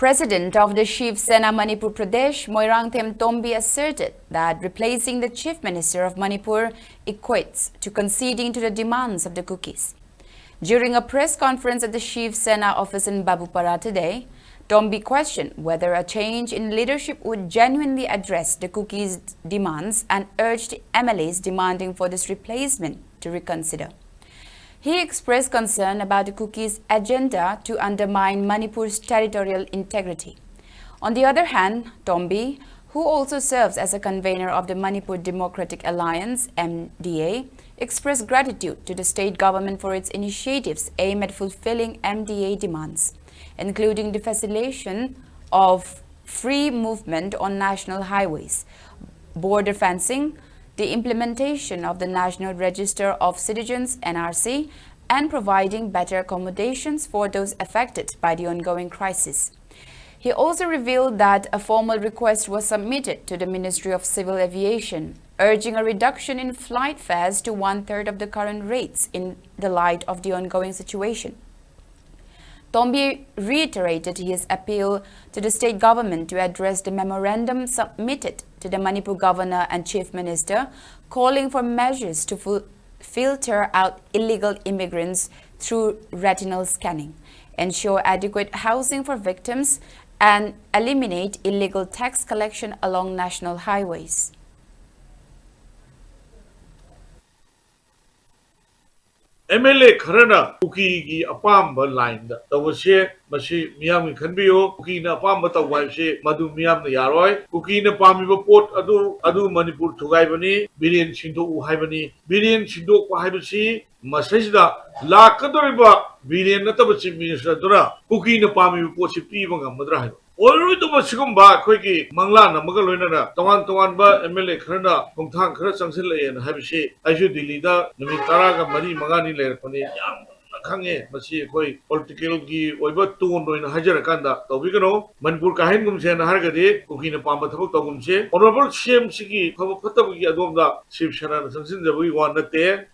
President of the Shiv Sena Manipur Pradesh, Moirangthem Tombi, asserted that replacing the Chief Minister of Manipur equates to conceding to the demands of the Kukis. During a press conference at the Shiv Sena office in Babupara today, Tombi questioned whether a change in leadership would genuinely address the Kukis' demands and urged MLAs demanding for this replacement to reconsider. He expressed concern about the Kukis' agenda to undermine Manipur's territorial integrity. On the other hand, Tombi, who also serves as a convener of the Manipur Democratic Alliance (MDA), expressed gratitude to the state government for its initiatives aimed at fulfilling MDA demands, including the facilitation of free movement on national highways, border fencing, the implementation of the National Register of Citizens (NRC), and providing better accommodations for those affected by the ongoing crisis. He also revealed that a formal request was submitted to the Ministry of Civil Aviation, urging a reduction in flight fares to 1/3 of the current rates in the light of the ongoing situation. Tombi reiterated his appeal to the state government to address the memorandum submitted to the Manipur governor and chief minister, calling for measures to filter out illegal immigrants through retinal scanning, ensure adequate housing for victims, and eliminate illegal tax collection along national highways. MLA Karana Kuki Apamba line the Tawashe, Mashi Miami Kanbio, Kuki na Pamba Tawashe, Madu Miam the Yaroi, Kuki na Pami Port Adu Manipur Tugaibani, Billion Shinto Uhaibani, Billion Shindo Wahibashi, Masajda, La Kadoriba, Billion Natabachi Minister Dura, Kuki na Pami Port Shipiva Madraho. Already to Mashigumba, Quickie, Manglana, Magaluna, Tawan MLA Karana, Hongtang Karasangsila and Habishi, I should delete the Mitaraga Mari Magani Lerpani, Kange, Masi, political gi, over 2 in Hajarakanda, Tobigano, Manipur Kahingums and Hargade, Kukina Pamba Tabumse, Honorable Shem Siki, Patabuki Adonda, Ship Sharan, Sansin, the we want that there.